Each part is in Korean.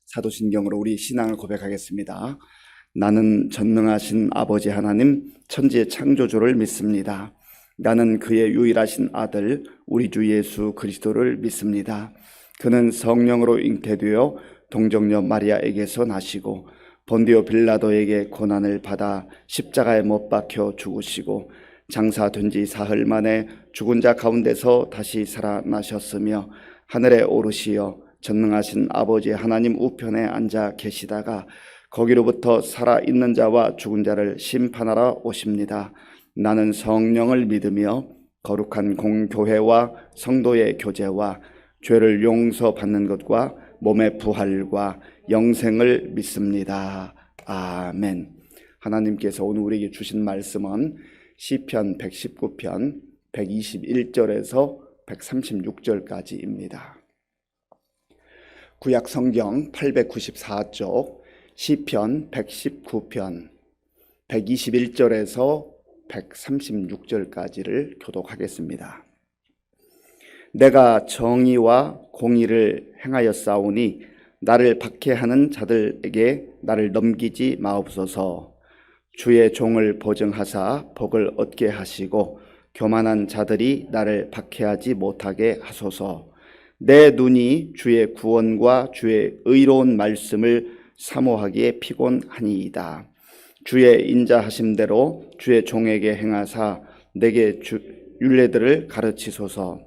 사도신경으로 우리 신앙을 고백하겠습니다. 나는 전능하신 아버지 하나님 천지의 창조주를 믿습니다. 나는 그의 유일하신 아들 우리 주 예수 그리스도를 믿습니다. 그는 성령으로 잉태되어 동정녀 마리아에게서 나시고 본디오 빌라도에게 고난을 받아 십자가에 못 박혀 죽으시고 장사된 지 사흘 만에 죽은 자 가운데서 다시 살아나셨으며 하늘에 오르시어 전능하신 아버지 하나님 우편에 앉아 계시다가 거기로부터 살아있는 자와 죽은 자를 심판하러 오십니다. 나는 성령을 믿으며 거룩한 공교회와 성도의 교제와 죄를 용서받는 것과 몸의 부활과 영생을 믿습니다. 아멘. 하나님께서 오늘 우리에게 주신 말씀은 시편 119편 121절에서 136절까지입니다. 구약 성경 894쪽 시편 119편 121절에서 136절까지를 교독하겠습니다. 내가 정의와 공의를 행하였사오니 나를 박해하는 자들에게 나를 넘기지 마옵소서. 주의 종을 보증하사 복을 얻게 하시고 교만한 자들이 나를 박해하지 못하게 하소서. 내 눈이 주의 구원과 주의 의로운 말씀을 사모하기에 피곤하니이다. 주의 인자하심대로 주의 종에게 행하사 내게 율례들을 가르치소서.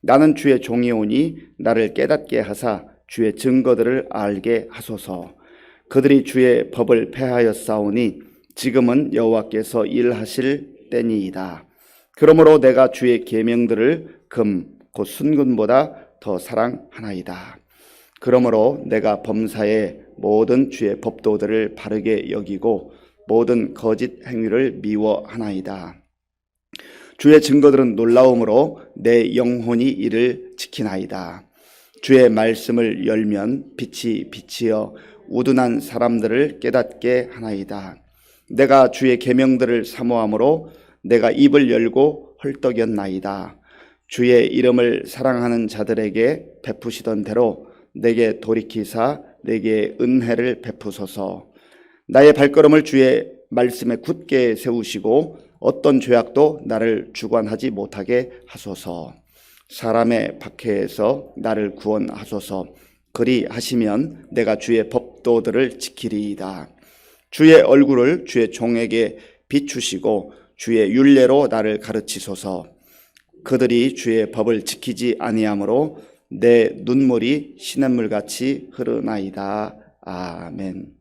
나는 주의 종이오니 나를 깨닫게 하사 주의 증거들을 알게 하소서. 그들이 주의 법을 폐하였사오니 지금은 여호와께서 일하실 때니이다. 그러므로 내가 주의 계명들을 금 곧 순금보다 더 사랑하나이다. 그러므로 내가 범사의 모든 주의 법도들을 바르게 여기고 모든 거짓 행위를 미워하나이다. 주의 증거들은 놀라움으로 내 영혼이 이를 지키나이다. 주의 말씀을 열면 빛이 비치어 우둔한 사람들을 깨닫게 하나이다. 내가 주의 계명들을 사모함으로 내가 입을 열고 헐떡였나이다. 주의 이름을 사랑하는 자들에게 베푸시던 대로 내게 돌이키사 내게 은혜를 베푸소서. 나의 발걸음을 주의 말씀에 굳게 세우시고 어떤 죄악도 나를 주관하지 못하게 하소서. 사람의 박해에서 나를 구원하소서. 그리 하시면 내가 주의 법도들을 지키리이다. 주의 얼굴을 주의 종에게 비추시고 주의 율례로 나를 가르치소서. 그들이 주의 법을 지키지 아니하므로 내 눈물이 시냇물같이 흐르나이다. 아멘.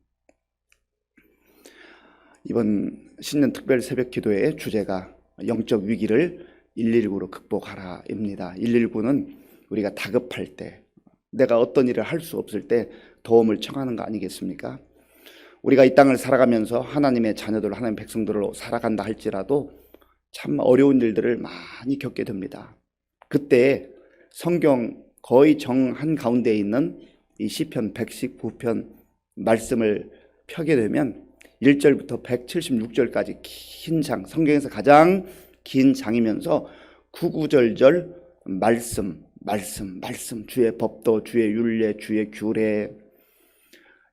이번 신년 특별 새벽 기도의 주제가 영적 위기를 119로 극복하라입니다. 119는 우리가 다급할 때, 내가 어떤 일을 할 수 없을 때 도움을 청하는 거 아니겠습니까? 우리가 이 땅을 살아가면서 하나님의 자녀들, 하나님의 백성들로 살아간다 할지라도 참 어려운 일들을 많이 겪게 됩니다. 그때 성경 거의 정한 가운데 있는 이 시편 119편 말씀을 펴게 되면 1절부터 176절까지 긴 장, 성경에서 가장 긴 장이면서 구구절절 말씀, 주의 법도, 주의 율례, 주의 규례,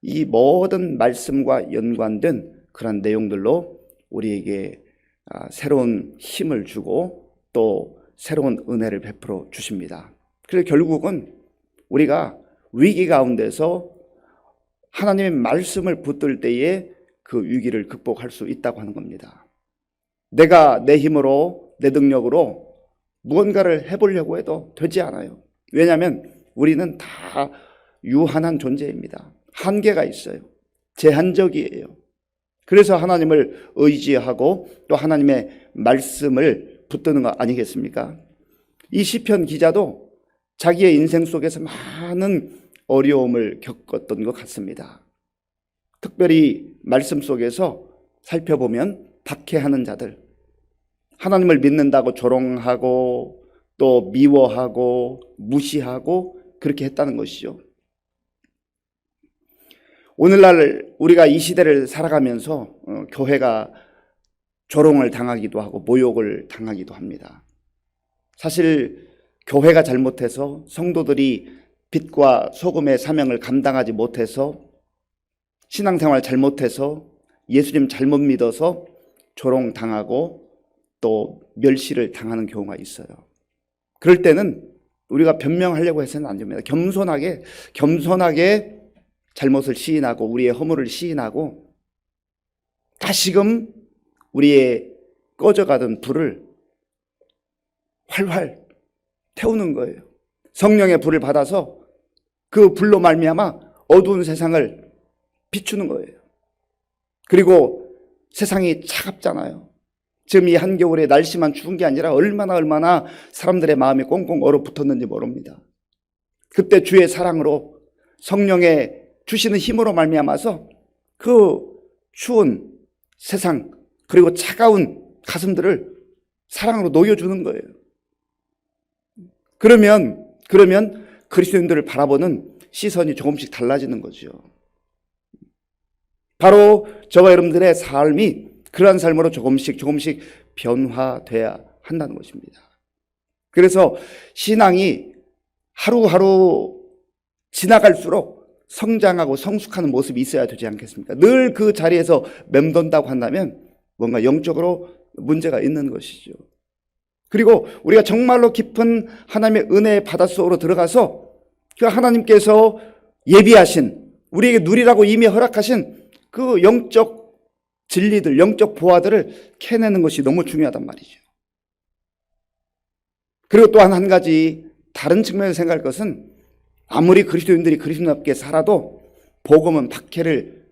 이 모든 말씀과 연관된 그런 내용들로 우리에게 새로운 힘을 주고 또 새로운 은혜를 베풀어 주십니다. 그래서 결국은 우리가 위기 가운데서 하나님의 말씀을 붙들 때에 그 위기를 극복할 수 있다고 하는 겁니다. 내가 내 힘으로, 내 능력으로 무언가를 해보려고 해도 되지 않아요. 왜냐하면 우리는 다 유한한 존재입니다. 한계가 있어요. 제한적이에요. 그래서 하나님을 의지하고 또 하나님의 말씀을 붙드는 거 아니겠습니까? 이 시편 기자도 자기의 인생 속에서 많은 어려움을 겪었던 것 같습니다. 특별히 말씀 속에서 살펴보면 박해하는 자들, 하나님을 믿는다고 조롱하고 또 미워하고 무시하고 그렇게 했다는 것이죠. 오늘날 우리가 이 시대를 살아가면서 교회가 조롱을 당하기도 하고 모욕을 당하기도 합니다. 사실 교회가 잘못해서 성도들이 빛과 소금의 사명을 감당하지 못해서 신앙생활 잘못해서 예수님 잘못 믿어서 조롱당하고 또 멸시를 당하는 경우가 있어요. 그럴 때는 우리가 변명하려고 해서는 안 됩니다. 겸손하게 잘못을 시인하고 우리의 허물을 시인하고 다시금 우리의 꺼져가던 불을 활활 태우는 거예요. 성령의 불을 받아서 그 불로 말미암아 어두운 세상을 비추는 거예요. 그리고 세상이 차갑잖아요. 지금 이 한겨울에 날씨만 추운 게 아니라 얼마나 사람들의 마음이 꽁꽁 얼어붙었는지 모릅니다. 그때 주의 사랑으로 성령의 주시는 힘으로 말미암아서 그 추운 세상 그리고 차가운 가슴들을 사랑으로 녹여주는 거예요. 그러면 그리스도인들을 바라보는 시선이 조금씩 달라지는 거죠. 바로 저와 여러분들의 삶이 그러한 삶으로 조금씩 변화돼야 한다는 것입니다. 그래서 신앙이 하루하루 지나갈수록 성장하고 성숙하는 모습이 있어야 되지 않겠습니까? 늘 그 자리에서 맴돈다고 한다면 뭔가 영적으로 문제가 있는 것이죠. 그리고 우리가 정말로 깊은 하나님의 은혜의 바닷속으로 들어가서 그 하나님께서 예비하신 우리에게 누리라고 이미 허락하신 그 영적 진리들, 영적 보화들을 캐내는 것이 너무 중요하단 말이죠. 그리고 또한 한 가지 다른 측면에서 생각할 것은 아무리 그리스도인들이 그리스도인답게 살아도 복음은 박해를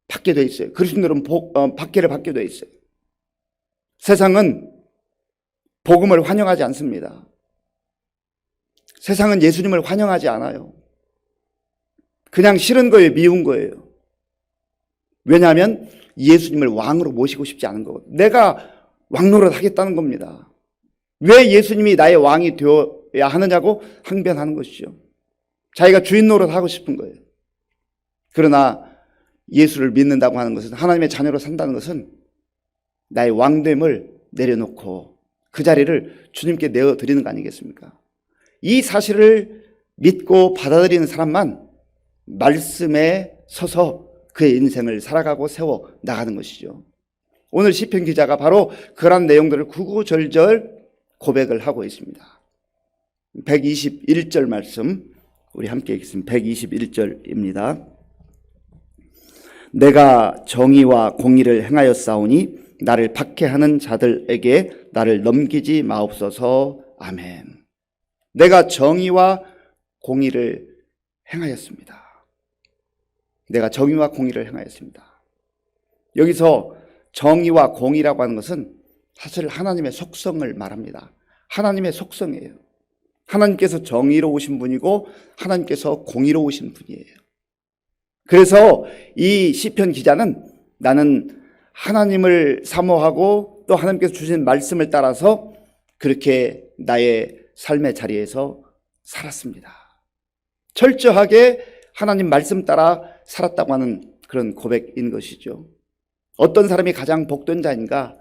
받게 돼 있어요. 그리스도인들은 박해를 받게 돼 있어요. 세상은 복음을 환영하지 않습니다. 세상은 예수님을 환영하지 않아요. 그냥 싫은 거예요. 미운 거예요. 왜냐하면 예수님을 왕으로 모시고 싶지 않은 거거든요. 내가 왕노릇 하겠다는 겁니다. 왜 예수님이 나의 왕이 되어야 하느냐고 항변하는 것이죠. 자기가 주인 노릇 하고 싶은 거예요. 그러나 예수를 믿는다고 하는 것은, 하나님의 자녀로 산다는 것은 나의 왕됨을 내려놓고 그 자리를 주님께 내어드리는 거 아니겠습니까? 이 사실을 믿고 받아들이는 사람만 말씀에 서서 그의 인생을 살아가고 세워 나가는 것이죠. 오늘 시편 기자가 바로 그런 내용들을 구구절절 고백을 하고 있습니다. 121절 말씀 우리 함께 읽겠습니다. 121절입니다. 내가 정의와 공의를 행하였사오니 나를 박해하는 자들에게 나를 넘기지 마옵소서. 아멘. 내가 정의와 공의를 행하였습니다. 내가 정의와 공의를 행하였습니다. 여기서 정의와 공의라고 하는 것은 사실 하나님의 속성을 말합니다. 하나님의 속성이에요. 하나님께서 정의로우신 분이고 하나님께서 공의로우신 분이에요. 그래서 이 시편 기자는 나는 하나님을 사모하고 또 하나님께서 주신 말씀을 따라서 그렇게 나의 삶의 자리에서 살았습니다. 철저하게 하나님 말씀 따라 살았다고 하는 그런 고백인 것이죠. 어떤 사람이 가장 복된 자인가?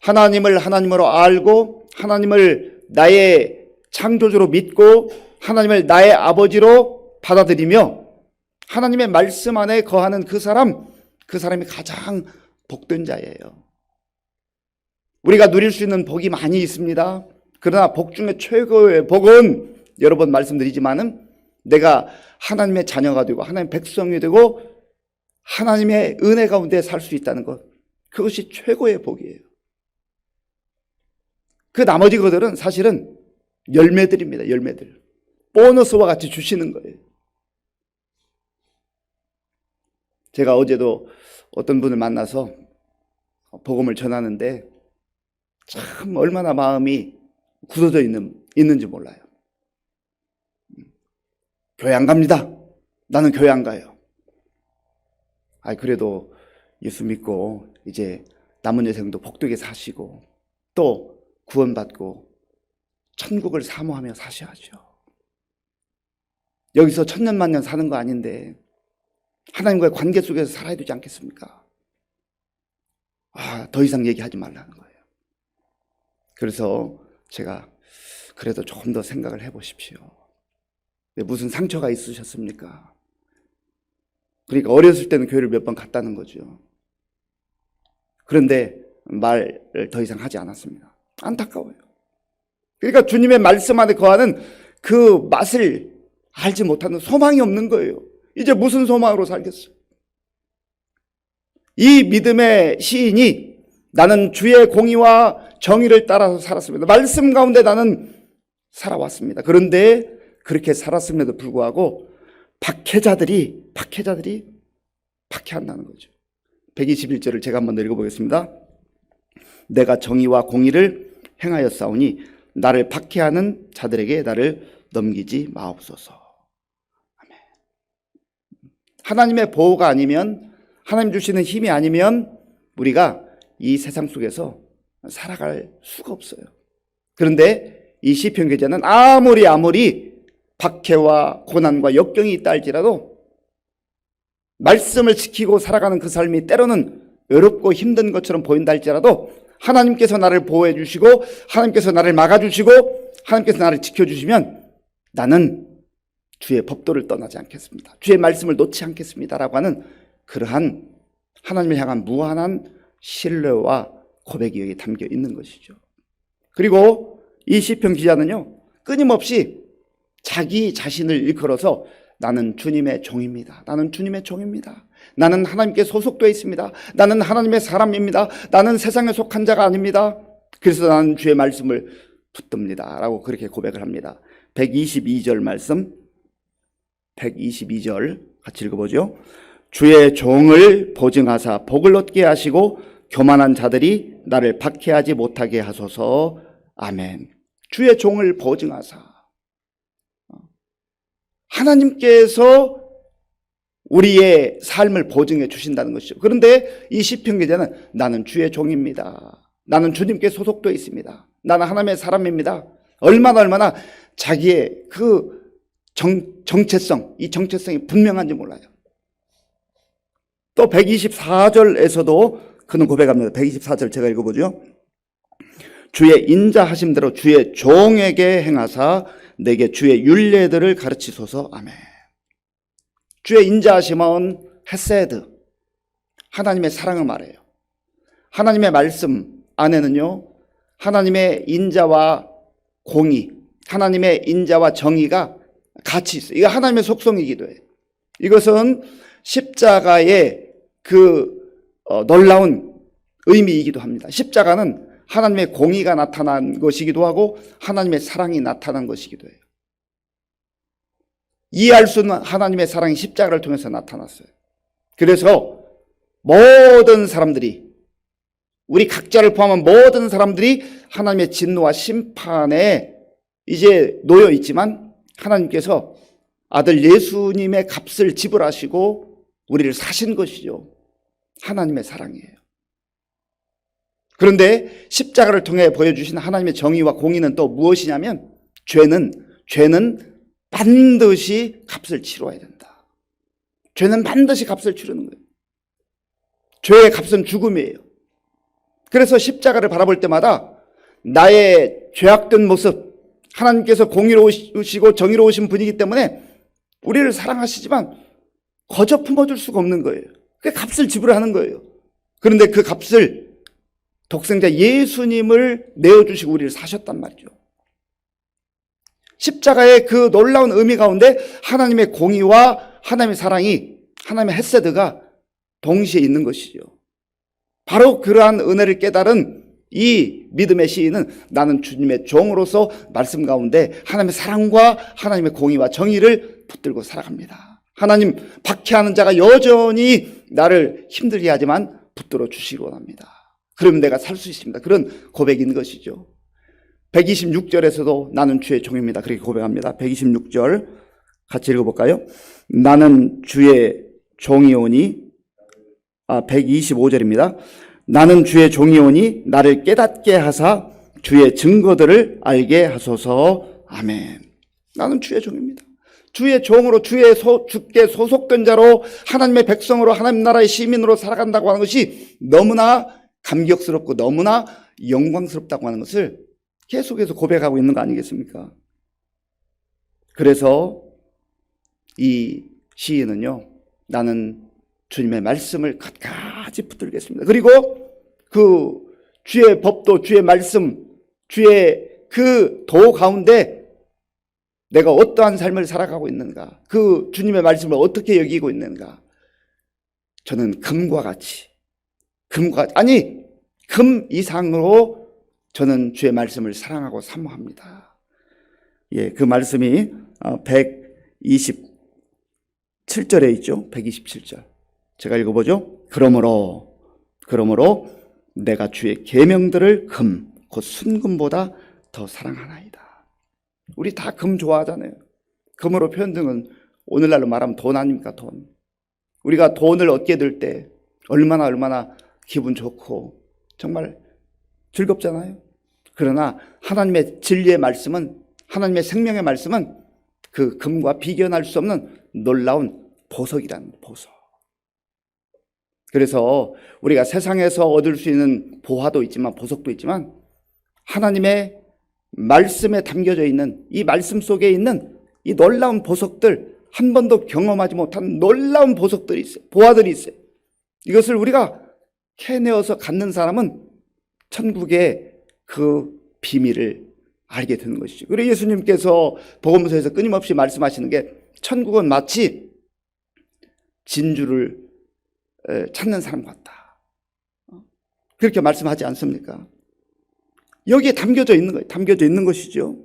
하나님을 하나님으로 알고 하나님을 나의 창조주로 믿고 하나님을 나의 아버지로 받아들이며 하나님의 말씀 안에 거하는 그 사람이 가장 복된 자예요. 우리가 누릴 수 있는 복이 많이 있습니다. 그러나 복 중에 최고의 복은 여러 번 말씀드리지만은 내가 하나님의 자녀가 되고 하나님의 백성이 되고 하나님의 은혜 가운데 살 수 있다는 것, 그것이 최고의 복이에요. 그 나머지 것들은 사실은 열매들입니다. 열매들. 보너스와 같이 주시는 거예요. 제가 어제도 어떤 분을 만나서 복음을 전하는데 참 얼마나 마음이 굳어져 있는지 몰라요. 교회 안 갑니다. 나는 교회 안 가요. 그래도 예수 믿고 이제 남은 여생도 복되게 사시고 또 구원받고 천국을 사모하며 사셔야죠. 여기서 천년만년 사는 거 아닌데 하나님과의 관계 속에서 살아야 되지 않겠습니까? 더 이상 얘기하지 말라는 거예요. 그래서 제가 그래도 조금 더 생각을 해보십시오. 무슨 상처가 있으셨습니까? 그러니까 어렸을 때는 교회를 몇 번 갔다는 거죠. 그런데 말을 더 이상 하지 않았습니다. 안타까워요. 그러니까 주님의 말씀 안에 거하는 그 맛을 알지 못하는, 소망이 없는 거예요. 이제 무슨 소망으로 살겠어요? 이 믿음의 시인이 나는 주의 공의와 정의를 따라서 살았습니다. 말씀 가운데 나는 살아왔습니다. 그런데 그렇게 살았음에도 불구하고 박해자들이 박해한다는 거죠. 121절을 제가 한번 읽어보겠습니다. 내가 정의와 공의를 행하였사오니 나를 박해하는 자들에게 나를 넘기지 마옵소서. 아멘. 하나님의 보호가 아니면, 하나님 주시는 힘이 아니면 우리가 이 세상 속에서 살아갈 수가 없어요. 그런데 이 시편 기자는 아무리 박해와 고난과 역경이 있다 할지라도 말씀을 지키고 살아가는 그 삶이 때로는 어렵고 힘든 것처럼 보인다 할지라도 하나님께서 나를 보호해 주시고 하나님께서 나를 막아주시고 하나님께서 나를 지켜주시면 나는 주의 법도를 떠나지 않겠습니다. 주의 말씀을 놓지 않겠습니다라고 하는 그러한 하나님을 향한 무한한 신뢰와 고백이 여기 담겨 있는 것이죠. 그리고 이 시편 기자는요, 끊임없이 자기 자신을 일컬어서 나는 주님의 종입니다. 나는 주님의 종입니다. 나는 하나님께 소속되어 있습니다. 나는 하나님의 사람입니다. 나는 세상에 속한 자가 아닙니다. 그래서 나는 주의 말씀을 붙듭니다. 라고 그렇게 고백을 합니다. 122절 말씀, 122절 같이 읽어보죠. 주의 종을 보증하사 복을 얻게 하시고 교만한 자들이 나를 박해하지 못하게 하소서. 아멘. 주의 종을 보증하사. 하나님께서 우리의 삶을 보증해 주신다는 것이죠. 그런데 이 시편 기자는 나는 주의 종입니다. 나는 주님께 소속되어 있습니다. 나는 하나님의 사람입니다. 얼마나 자기의 그 정체성, 이 정체성이 분명한지 몰라요. 또 124절에서도 그는 고백합니다. 124절 제가 읽어보죠. 주의 인자하심대로 주의 종에게 행하사 내게 주의 율례들을 가르치소서. 아멘. 주의 인자하심은 헤세드, 하나님의 사랑을 말해요. 하나님의 말씀 안에는요, 하나님의 인자와 공의, 하나님의 인자와 정의가 같이 있어요. 이거 하나님의 속성이기도 해요. 이것은 십자가의 놀라운 의미이기도 합니다. 십자가는 하나님의 공의가 나타난 것이기도 하고 하나님의 사랑이 나타난 것이기도 해요. 이해할 수 없는 하나님의 사랑이 십자가를 통해서 나타났어요. 그래서 모든 사람들이, 우리 각자를 포함한 모든 사람들이 하나님의 진노와 심판에 이제 놓여 있지만 하나님께서 아들 예수님의 값을 지불하시고 우리를 사신 것이죠. 하나님의 사랑이에요. 그런데 십자가를 통해 보여주신 하나님의 정의와 공의는 또 무엇이냐면 죄는 반드시 값을 치러야 된다. 죄는 반드시 값을 치르는 거예요. 죄의 값은 죽음이에요. 그래서 십자가를 바라볼 때마다 나의 죄악된 모습, 하나님께서 공의로우시고 정의로우신 분이기 때문에 우리를 사랑하시지만 거저 품어줄 수가 없는 거예요. 그 값을 지불하는 거예요. 그런데 그 값을 독생자 예수님을 내어주시고 우리를 사셨단 말이죠. 십자가의 그 놀라운 의미 가운데 하나님의 공의와 하나님의 사랑이, 하나님의 헤세드가 동시에 있는 것이죠. 바로 그러한 은혜를 깨달은 이 믿음의 시인은 나는 주님의 종으로서 말씀 가운데 하나님의 사랑과 하나님의 공의와 정의를 붙들고 살아갑니다. 하나님, 박해하는 자가 여전히 나를 힘들게 하지만 붙들어 주시기 원합니다. 그러면 내가 살 수 있습니다. 그런 고백인 것이죠. 126절에서도 나는 주의 종입니다. 그렇게 고백합니다. 126절 같이 읽어볼까요? 나는 주의 종이오니, 125절입니다. 나는 주의 종이오니 나를 깨닫게 하사 주의 증거들을 알게 하소서. 아멘. 나는 주의 종입니다. 주의 종으로, 주께 소속된 자로 하나님의 백성으로 하나님 나라의 시민으로 살아간다고 하는 것이 너무나 감격스럽고 너무나 영광스럽다고 하는 것을 계속해서 고백하고 있는 거 아니겠습니까? 그래서 이 시인은요, 나는 주님의 말씀을 끝까지 붙들겠습니다. 그리고 그 주의 법도, 주의 말씀, 주의 그 도 가운데 내가 어떠한 삶을 살아가고 있는가, 그 주님의 말씀을 어떻게 여기고 있는가, 저는 금과 같이, 금 이상으로 저는 주의 말씀을 사랑하고 사모합니다. 예, 그 말씀이 127절에 있죠. 127절. 제가 읽어보죠. 그러므로 내가 주의 계명들을 금, 곧 순금보다 더 사랑하나이다. 우리 다 금 좋아하잖아요. 금으로 표현된 건 오늘날로 말하면 돈 아닙니까? 돈. 우리가 돈을 얻게 될 때 얼마나 기분 좋고 정말 즐겁잖아요. 그러나 하나님의 진리의 말씀은, 하나님의 생명의 말씀은 그 금과 비견할 수 없는 놀라운 보석이라는 보석. 그래서 우리가 세상에서 얻을 수 있는 보화도 있지만, 보석도 있지만, 하나님의 말씀에 담겨져 있는 이 말씀 속에 있는 이 놀라운 보석들, 한 번도 경험하지 못한 놀라운 보석들이 있어요. 보화들이 있어요. 이것을 우리가 캐내어서 갖는 사람은 천국의 그 비밀을 알게 되는 것이죠. 그리고 예수님께서 복음서에서 끊임없이 말씀하시는 게, 천국은 마치 진주를 찾는 사람 같다, 그렇게 말씀하지 않습니까? 여기에 담겨져 있는 거예요. 담겨져 있는 것이죠.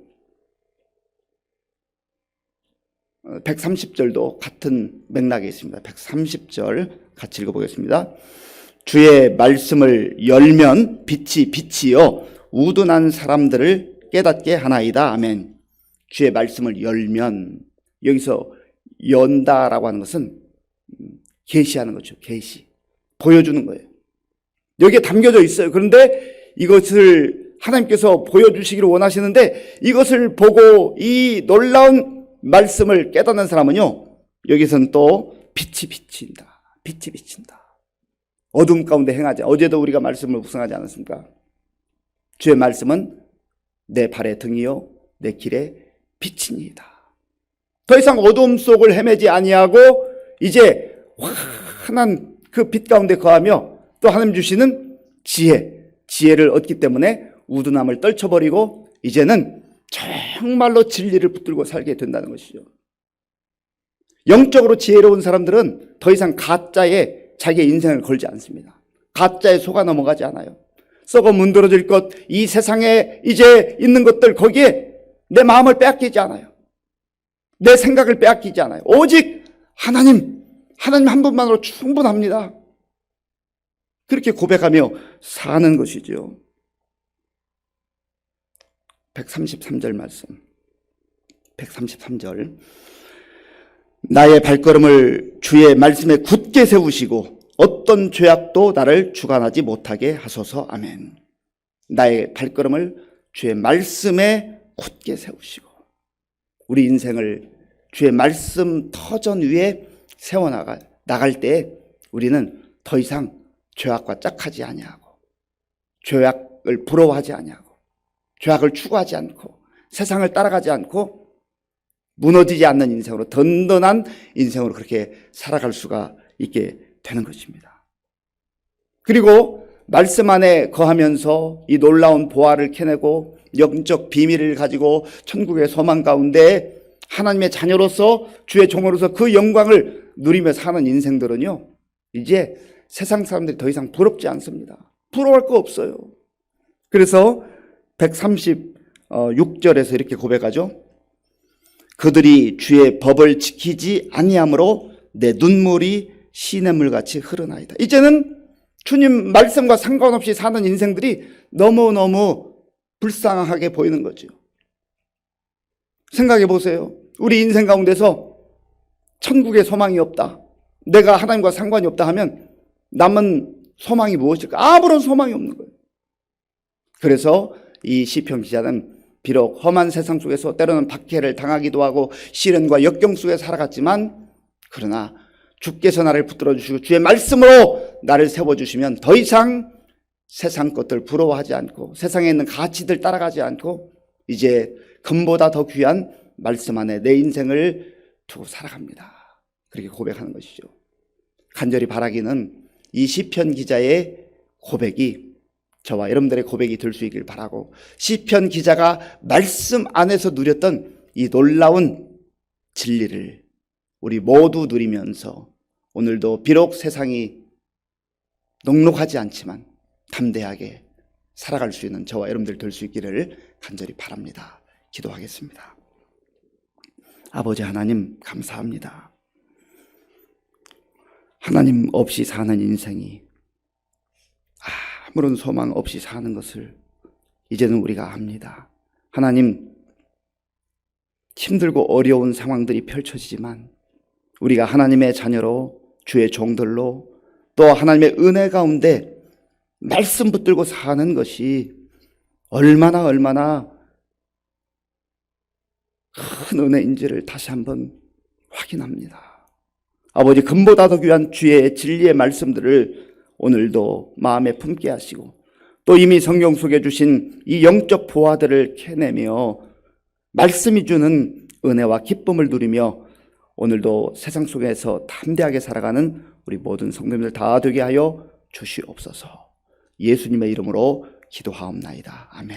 130절도 같은 맥락에 있습니다. 130절 같이 읽어보겠습니다. 주의 말씀을 열면 빛이요 우둔한 사람들을 깨닫게 하나이다. 아멘. 주의 말씀을 열면, 여기서 연다라고 하는 것은 계시하는 거죠. 계시, 보여주는 거예요. 여기에 담겨져 있어요. 그런데 이것을 하나님께서 보여주시기를 원하시는데, 이것을 보고 이 놀라운 말씀을 깨닫는 사람은요, 여기서는 또 빛이 비친다. 빛이 비친다. 어둠 가운데 행하지. 어제도 우리가 말씀을 묵상하지 않았습니까? 주의 말씀은 내 발의 등이요 내 길의 빛이니이다. 더 이상 어둠 속을 헤매지 아니하고 이제 환한 그 빛 가운데 거하며, 또 하나님 주시는 지혜를 얻기 때문에 우둔함을 떨쳐버리고 이제는 정말로 진리를 붙들고 살게 된다는 것이죠. 영적으로 지혜로운 사람들은 더 이상 가짜에 자기의 인생을 걸지 않습니다. 가짜에 속아 넘어가지 않아요. 썩어 문드러질 것, 이 세상에 이제 있는 것들, 거기에 내 마음을 빼앗기지 않아요. 내 생각을 빼앗기지 않아요. 오직 하나님 한 분만으로 충분합니다. 그렇게 고백하며 사는 것이죠. 133절 말씀. 133절. 나의 발걸음을 주의 말씀에 굳게 세우시고 어떤 죄악도 나를 주관하지 못하게 하소서. 아멘. 나의 발걸음을 주의 말씀에 굳게 세우시고, 우리 인생을 주의 말씀 터전 위에 세워나갈 때 우리는 더 이상 죄악과 짝하지 아니하고, 죄악을 부러워하지 아니하고, 죄악을 추구하지 않고, 세상을 따라가지 않고, 무너지지 않는 인생으로, 든든한 인생으로 그렇게 살아갈 수가 있게 되는 것입니다. 그리고 말씀 안에 거하면서 이 놀라운 보화를 캐내고 영적 비밀을 가지고 천국의 소망 가운데 하나님의 자녀로서, 주의 종으로서 그 영광을 누리며 사는 인생들은요, 이제 세상 사람들이 더 이상 부럽지 않습니다. 부러워할 거 없어요. 그래서 136절에서 이렇게 고백하죠. 그들이 주의 법을 지키지 아니함으로 내 눈물이 시냇물같이 흐르나이다. 이제는 주님 말씀과 상관없이 사는 인생들이 너무너무 불쌍하게 보이는 거죠. 생각해 보세요. 우리 인생 가운데서 천국에 소망이 없다, 내가 하나님과 상관이 없다 하면 남은 소망이 무엇일까? 아무런 소망이 없는 거예요. 그래서 이 시편 기자는 비록 험한 세상 속에서 때로는 박해를 당하기도 하고 시련과 역경 속에 살아갔지만, 그러나 주께서 나를 붙들어 주시고 주의 말씀으로 나를 세워주시면 더 이상 세상 것들 부러워하지 않고, 세상에 있는 가치들 따라가지 않고, 이제 금보다 더 귀한 말씀 안에 내 인생을 두고 살아갑니다. 그렇게 고백하는 것이죠. 간절히 바라기는 이 시편 기자의 고백이 저와 여러분들의 고백이 될 수 있길 바라고, 시편 기자가 말씀 안에서 누렸던 이 놀라운 진리를 우리 모두 누리면서 오늘도 비록 세상이 녹록하지 않지만 담대하게 살아갈 수 있는 저와 여러분들 될 수 있기를 간절히 바랍니다. 기도하겠습니다. 아버지 하나님, 감사합니다. 하나님 없이 사는 인생이 아무런 소망 없이 사는 것을 이제는 우리가 압니다. 하나님, 힘들고 어려운 상황들이 펼쳐지지만 우리가 하나님의 자녀로, 주의 종들로, 또 하나님의 은혜 가운데 말씀 붙들고 사는 것이 얼마나 큰 은혜인지를 다시 한번 확인합니다. 아버지, 금보다 더 귀한 주의 진리의 말씀들을 오늘도 마음에 품게 하시고, 또 이미 성경 속에 주신 이 영적 보화들을 캐내며 말씀이 주는 은혜와 기쁨을 누리며 오늘도 세상 속에서 담대하게 살아가는 우리 모든 성도님들 다 되게 하여 주시옵소서. 예수님의 이름으로 기도하옵나이다. 아멘.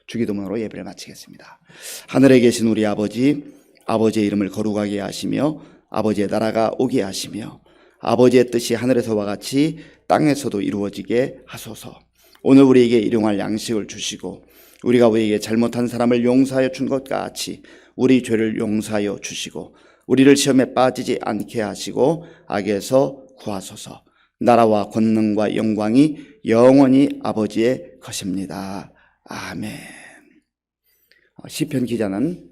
주기도문으로 예배를 마치겠습니다. 하늘에 계신 우리 아버지, 아버지의 이름을 거룩하게 하시며 아버지의 나라가 오게 하시며 아버지의 뜻이 하늘에서와 같이 땅에서도 이루어지게 하소서. 오늘 우리에게 일용할 양식을 주시고 우리가 우리에게 잘못한 사람을 용서하여 준 것 같이 우리 죄를 용서하여 주시고 우리를 시험에 빠지지 않게 하시고 악에서 구하소서. 나라와 권능과 영광이 영원히 아버지의 것입니다. 아멘. 시편 기자는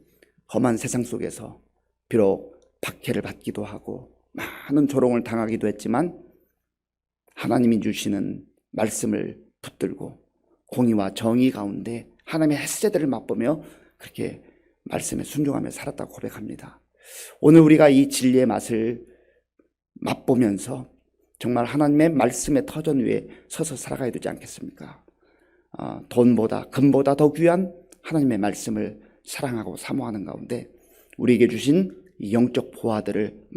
험한 세상 속에서 비록 박해를 받기도 하고 많은 조롱을 당하기도 했지만 하나님이 주시는 말씀을 붙들고 공의와 정의 가운데 하나님의 햇새들을 맛보며 그렇게 말씀에 순종하며 살았다고 고백합니다. 오늘 우리가 이 진리의 맛을 맛보면서 정말 하나님의 말씀의 터전 위에 서서 살아가야 되지 않겠습니까? 돈보다 금보다 더 귀한 하나님의 말씀을 사랑하고 사모하는 가운데 우리에게 주신 이 영적 보화들을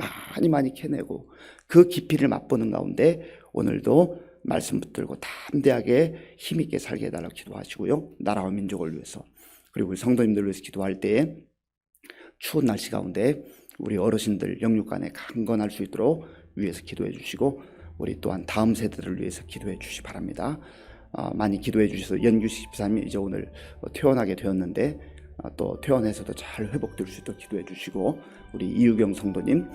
많이 캐내고 그 깊이를 맛보는 가운데 오늘도 말씀 붙들고 담대하게 힘있게 살게 해달라고 기도하시고요. 나라와 민족을 위해서, 그리고 우리 성도님들을 위해서 기도할 때에 추운 날씨 가운데 우리 어르신들 영육간에 강건할 수 있도록 위해서 기도해 주시고, 우리 또한 다음 세대들을 위해서 기도해 주시기 바랍니다. 많이 기도해 주셔서 연규식 집사님이 이제 오늘 퇴원하게 되었는데 또 퇴원해서도 잘 회복될 수 있도록 기도해 주시고, 우리 이유경 성도님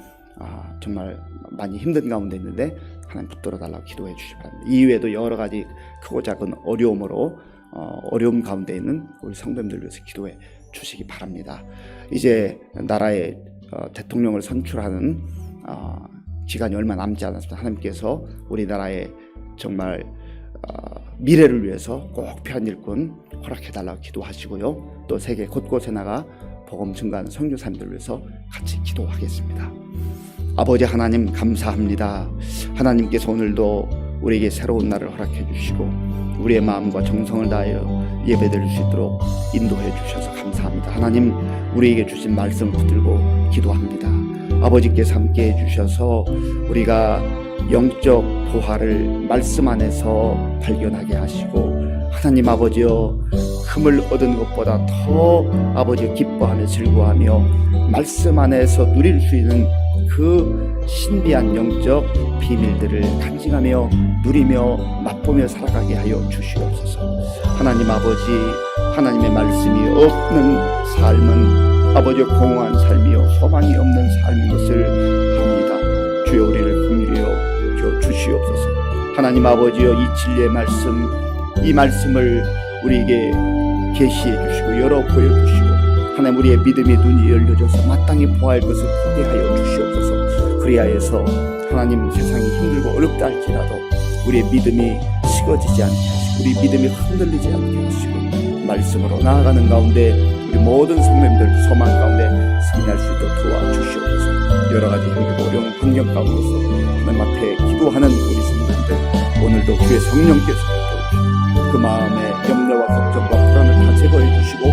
정말 많이 힘든 가운데 있는데 하나님 붙들어 달라고 기도해 주시기 바랍니다. 이외에도 여러 가지 크고 작은 어려움으로 어려움 가운데 있는 우리 성도님들 위해서 기도해 주시기 바랍니다. 이제 나라의 대통령을 선출하는 기간이 얼마 남지 않았습니다. 하나님께서 우리나라의 정말 미래를 위해서 꼭 필요한 일꾼 허락해달라고 기도하시고요. 또 세계 곳곳에 나가 복음 증거하는 선교사님들을 위해서 같이 기도하겠습니다. 아버지 하나님, 감사합니다. 하나님께서 오늘도 우리에게 새로운 날을 허락해 주시고 우리의 마음과 정성을 다하여 예배드릴 수 있도록 인도해 주셔서 감사합니다. 하나님, 우리에게 주신 말씀을 붙들고 기도합니다. 아버지께서 함께 해주셔서 우리가 영적 보화를 말씀 안에서 발견하게 하시고, 하나님 아버지여, 금을 얻은 것보다 더 아버지 기뻐하며 즐거워하며 말씀 안에서 누릴 수 있는 그 신비한 영적 비밀들을 간직하며 누리며 맛보며 살아가게 하여 주시옵소서. 하나님 아버지, 하나님의 말씀이 없는 삶은 아버지 공허한 삶이요 소망이 없는 삶인 것을 압니다. 주여, 우리를 긍휼히 주시옵소서. 하나님 아버지여, 이 진리의 말씀, 이 말씀을 우리에게 계시해 주시고 열어 보여주시고, 하나님 우리의 믿음의 눈이 열려져서 마땅히 보아야 할 것을 보게 하여 주시옵소서. 그리하여서 하나님, 세상이 힘들고 어렵다 할지라도 우리의 믿음이 식어지지 않게 하시고 우리 믿음이 흔들리지 않게 하시고 말씀으로 나아가는 가운데 우리 모든 성도님들 소망 가운데 승리할 수 있도록 도와주시옵소서. 여러 가지 힘들고 어려운 환경 가운데서 하나님 앞에 기도하는 우리 성도님들, 오늘도 주의 성령께서 그 마음의 염려와 걱정과 불안을 다 제거해 주시고